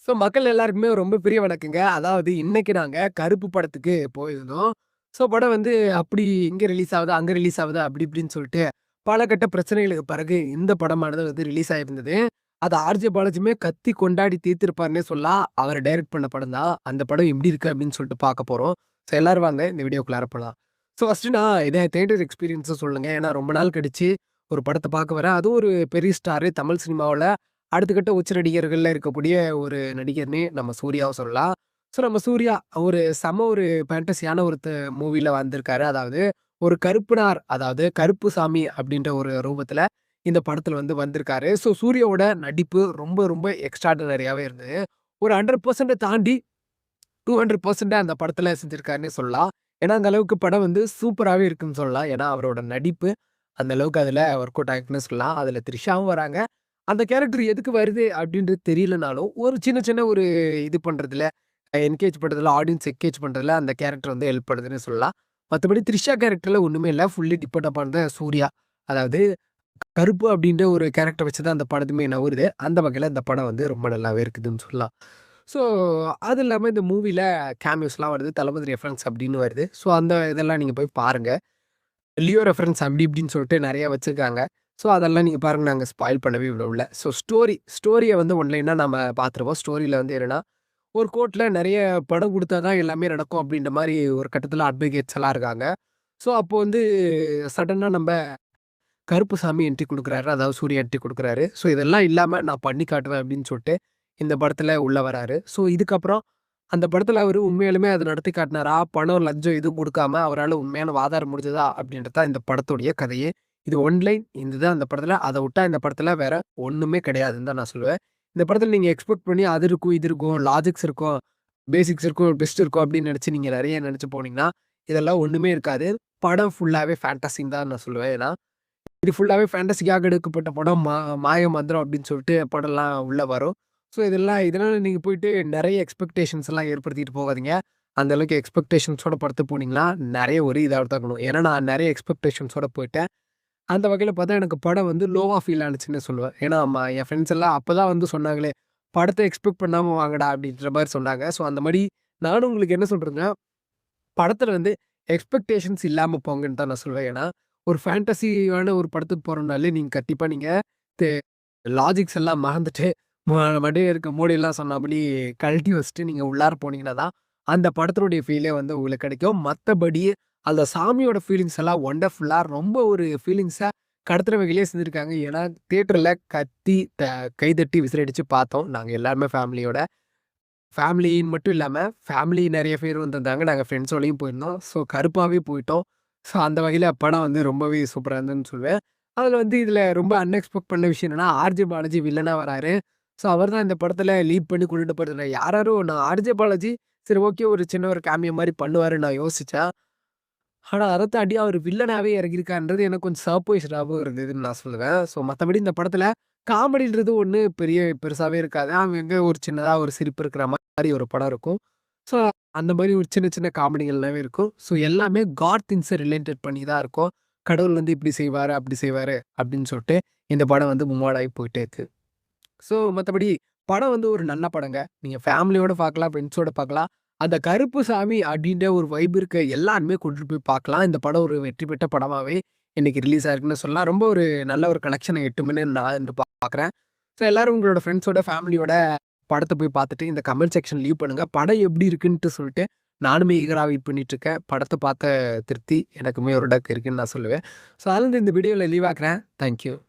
So மக்கள் எல்லாருக்குமே ரொம்ப பெரிய வணக்கங்க. அதாவது இன்னைக்கு நாங்க கருப்பு படத்துக்கு போயிருந்தோம். ஸோ படம் வந்து அப்படி இங்க ரிலீஸ் ஆகுது, அங்க ரிலீஸ் ஆகுது அப்படி இப்படின்னு சொல்லிட்டு பல கட்ட பிரச்சனைகளுக்கு பிறகு இந்த படமானது வந்து ரிலீஸ் ஆயிருந்தது. அத ஆர்ஜே பாலாஜியுமே கத்தி கொண்டாடி தீர்த்திருப்பாருன்னே சொல்லலாம். அவர் டைரக்ட் பண்ண படம் தான். அந்த படம் எப்படி இருக்கு அப்படின்னு சொல்லிட்டு பார்க்க போறோம். ஸோ எல்லாரும் வாங்க இந்த வீடியோக்குள்ளார போலாம். ஸோ ஃபர்ஸ்ட்டு நான் இத தியேட்டர் எக்ஸ்பீரியன்ஸ சொல்லுங்க. ஏன்னா ரொம்ப நாள் கழிச்சு ஒரு படத்த பார்க்க வரேன். அதுவும் ஒரு பெரிய ஸ்டாரு தமிழ் சினிமாவுல அடுத்த கட்ட உச்ச நடிகர்கள்ல இருக்கக்கூடிய ஒரு நடிகர்னே நம்ம சூர்யாவ சொல்லலாம். ஸோ நம்ம சூர்யா ஒரு ஃபேண்டஸியான மூவில வந்திருக்காரு. அதாவது ஒரு கருப்பனார், அதாவது கருப்புசாமி அப்படின்ற ஒரு ரூபத்துல இந்த படத்துல வந்து வந்திருக்காரு. ஸோ சூர்யாவோட நடிப்பு ரொம்ப ரொம்ப எக்ஸ்ட்ரார்டினரியாவே இருந்தது. ஒரு 100% தாண்டி 200% அந்த படத்துல செஞ்சிருக்காருன்னே சொல்லலாம். ஏன்னா, அந்த அளவுக்கு படம் வந்து சூப்பராவே இருக்குன்னு சொல்லலாம். ஏன்னா, அவரோட நடிப்பு அந்த அளவுக்கு அதுல ஒர்க் அவுட் ஆயிருக்குன்னு சொல்லலாம். அதுல த்ரிஷாவும் வராங்க. அந்த கேரக்டர் எதுக்கு வருது அப்படின்றது தெரியலனாலும், ஒரு சின்ன சின்ன ஒரு இது பண்றதுல, என்கேஜ் பண்றதுல, ஆடியன்ஸ் என்கேஜ் பண்றதுல அந்த கேரக்டர் வந்து ஹெல்ப் பண்ணுதுன்னு சொல்லலாம். மத்தபடி த்ரிஷா கேரக்டர்ல ஒண்ணுமே இல்ல. Fully depend upon the Suriya. அதாவது கருப்பு அப்படின்ற ஒரு கேரக்டர் வச்சு தான் அந்த படத்துமே நகருது. அந்த வகையில இந்த படம் வந்து ரொம்ப நல்லாவே இருக்குதுன்னு சொல்லலாம். ஸோ, அது இல்லாம இந்த மூவில கேமியோஸ்லாம் வருது. தளபதி ரெஃபரன்ஸ் அப்படின்னு வருது. ஸோ, அந்த இதெல்லாம் நீங்க போய் பாருங்க. லியோ ரெஃபரன்ஸ் அப்படி இப்படின்னு சொல்லிட்டு நெறைய வச்சிருக்காங்க. ஸோ, அதெல்லாம் நீங்க பாருங்க. நாங்க ஸ்பாயில் பண்ணவே விரும்பல. ஸோ, ஸ்டோரிய வந்து ஒன்லைனா நம்ம பார்த்துருவோம். ஸ்டோரியில வந்து என்னன்னா, ஒரு கோர்ட்ல நெறைய பணம் குடுத்தா தான் எல்லாமே நடக்கும் அப்படின்ற மாரி ஒரு கட்டத்தில அட்வொகேட்ஸ் எல்லாம் இருக்காங்க. ஸோ, அப்போ வந்து சடனா நம்ப கருப்புசாமி என்ட்ரி குடுக்குறாரு. அதாவது சூர்யா என்ட்ரி குடுக்குறாரு. ஸோ, இதெல்லாம் இல்லாம நான் பண்ணி காட்டுவேன் அப்படின்னு சொல்லிட்டு இந்த படத்துல உள்ள வராரு. ஸோ, இதுக்கப்புறம் அந்த படத்துல அவரு உண்மையாலுமே அத நடத்தி காட்டினாரா? பணம், லஞ்சம் எதுவும் குடுக்காம அவரால உண்மையான வாதாட முடிஞ்சதா? அப்படின்றது தான் இந்த படத்துடைய கதையே. இது ஒன்லைன் இதுதான் அந்த படத்துல. அத விட்டா இந்த படத்துல வேற ஒண்ணுமே கிடையாதுன்னு தான் நான் சொல்லுவேன். இந்த படத்துல நீங்க எக்ஸ்பெக்ட் பண்ணி அது இருக்கும், இது இருக்கும், லாஜிக்ஸ் இருக்கும், பேசிக்ஸ் இருக்கும், பெஸ்ட் இருக்கும் அப்படின்னு நெனச்சு நீங்க நெறைய நெனச்சு போனீங்கன்னா, இதெல்லாம் ஒண்ணுமே இருக்காது. படம் ஃபுல்லாவே ஃபேண்டஸின்னு தான் நான் சொல்லுவேன். ஏன்னா இது ஃபுல்லாவே ஃபேண்டஸிக்காக எடுக்கப்பட்ட படம். மாய மந்திரம் அப்படின்னு சொல்லிட்டு படம்லாம் உள்ள வரும். ஸோ இதனால நீங்க போயிட்டு நெறைய எக்ஸ்பெக்டேஷன்ஸ் எல்லாம் ஏற்படுத்திட்டு போகாதீங்க. அந்த அளவுக்கு எக்ஸ்பெக்டேஷன்ஸோட படத்துக்கு போனீங்கன்னா, நெறைய ஒரு இதா தான் இருக்கணும். ஏன்னா நான் நெறைய எக்ஸ்பெக்டேஷன்ஸோட போயிட்டேன். அந்த வகையில பார்த்தா எனக்கு படம் வந்து லோவா ஃபீல் ஆனுச்சுன்னு சொல்லுவேன். ஏன்னா என் ஃப்ரெண்ட்ஸ் எல்லாம் அப்பதான் வந்து சொன்னாங்களே, "படத்த எக்ஸ்பெக்ட் பண்ணாம வாங்கடா" அப்படின்ற மாரி சொன்னாங்க. ஸோ அந்த மாரி நானும் உங்களுக்கு என்ன சொல்றேன்னா படத்துல வந்து எக்ஸ்பெக்டேஷன்ஸ் இல்லாம போங்கன்னு தான் நான் சொல்வேன். ஏன்னா, ஒரு ஃபேண்டஸியான ஒரு படத்துக்கு போறோம்னாலே, நீங்க கண்டிப்பா நீங்க தெ லாஜிக்ஸ் எல்லாம் மறந்துட்டு, மண்டையில இருக்க மூளையெல்லாம் சொன்னபடி கழட்டி வச்சுட்டு நீங்க உள்ளார போனீங்கன்னா தான், அந்த படத்தினுடைய ஃபீலே வந்து உங்களுக்கு கிடைக்கும். மத்தபடி அந்த சாமியோட ஃபீலிங்ஸ் எல்லாம் வொண்டர்ஃபுல்லா ரொம்ப ஒரு ஃபீலிங்ஸா கடத்துற வகையிலேயே செஞ்சிருக்காங்க. ஏன்னா, தியேட்டர்ல கத்தி, கைதட்டி விசிலடிச்சு பார்த்தோம். நாங்க எல்லாருமே ஃபேமிலியோட. ஃபேமிலின்னு மட்டும் இல்லாம, ஃபேமிலி நெறைய பேர் வந்திருந்தாங்க. நாங்க ஃப்ரெண்ட்ஸோடயும் போயிருந்தோம். ஸோ கருப்பாவே போயிட்டோம். ஸோ அந்த வகையில படம் வந்து ரொம்பவே சூப்பரா இருந்ததுன்னு சொல்லுவேன். அதுல வந்து இதுல ரொம்ப அன்எக்ஸ்பெக்ட் பண்ண விஷயம் என்னன்னா, ஆர்ஜே பாலாஜி வில்லனா வராரு. ஸோ அவர் தான் இந்த படத்துல லீட் பண்ணி கொண்டுட்டு போறது. நான் ஆர்ஜே பாலாஜி சரி ஓகே ஒரு சின்ன ஒரு கேமியோ மாரி பண்ணுவாருன்னு நான் யோசிச்சேன். ஆனா அத தாண்டி அவரு வில்லனாவே இறங்கியிருக்காருன்றது எனக்கு கொஞ்சம் சர்ப்ரைஸ்டாவும் இருந்ததுன்னு நான் சொல்லுவேன். ஸோ மத்தபடி இந்த படத்துல காமெடின்றது ஒண்ணு பெருசாவே இருக்காது. அங்கங்க ஒரு சின்னதா ஒரு சிரிப்பு இருக்கிற மாரி ஒரு படம் இருக்கும். ஸோ அந்த மாரி ஒரு சின்ன சின்ன காமெடிகள் எல்லாமே இருக்கும். ஸோ எல்லாமே காட் திங்ஸ ரிலேட்டட் பண்ணி தான் இருக்கும். கடவுள் வந்து இப்படி செய்வாரு, அப்படி செய்வாரு அப்படின்னு சொல்லிட்டு இந்த படம் வந்து மூவ் ஆகி போயிட்டே இருக்கு. ஸோ, மத்தபடி படம் வந்து ஒரு நல்ல படங்க. நீங்க ஃபேமிலியோட பார்க்கலாம், ஃப்ரெண்ட்ஸோட பார்க்கலாம். அந்த கருப்புசாமி அப்டின்ற ஒரு வைப் இருக்க எல்லாருமே கொண்டுட்டு போய் பார்க்கலாம். இந்த படம் ஒரு வெற்றி பெற்ற படமாவே இன்னைக்கு ரிலீஸ் ஆயிருக்குன்னு சொல்லலாம். ரொம்ப ஒரு நல்ல ஒரு கலெக்ஷன எட்டும்ன்னு நான் வந்து பார்க்குறேன். ஸோ, எல்லாரும் உங்களோட ஃப்ரெண்ட்ஸோட, ஃபேமிலியோட படத்த போய் பார்த்துட்டு இந்த கமெண்ட் செக்ஷன் லீவ் பண்ணுங்க. படம் எப்படி இருக்குன்ட்டு சொல்லிட்டு நானுமே ஈகரா வெயிட் பண்ணிட்டுருக்கேன். படத்த பார்த்த திருப்தி எனக்குமே ஒரு டக் இருக்குன்னு நான் சொல்லுவேன். ஸோ, அதுலருந்து இந்த வீடியோல லீவ் ஆக்குறேன். Thank you.